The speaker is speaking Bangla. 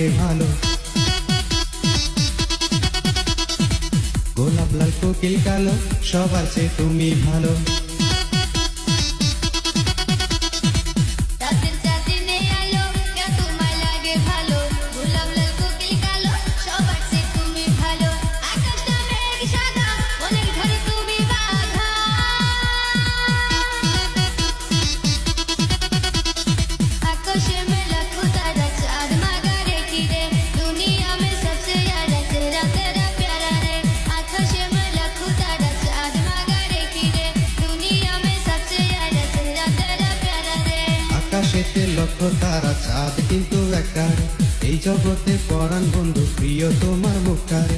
লাগে ভালো। গোলাপ লাল কোকিল কালো, সবার চেয়ে তুমি ভালো। আকাশেতে লক্ষ তারা, চাঁদ কিন্তু একারে, এই জগতে পরাণ বন্ধু প্রিয় তোমার মুখটারে।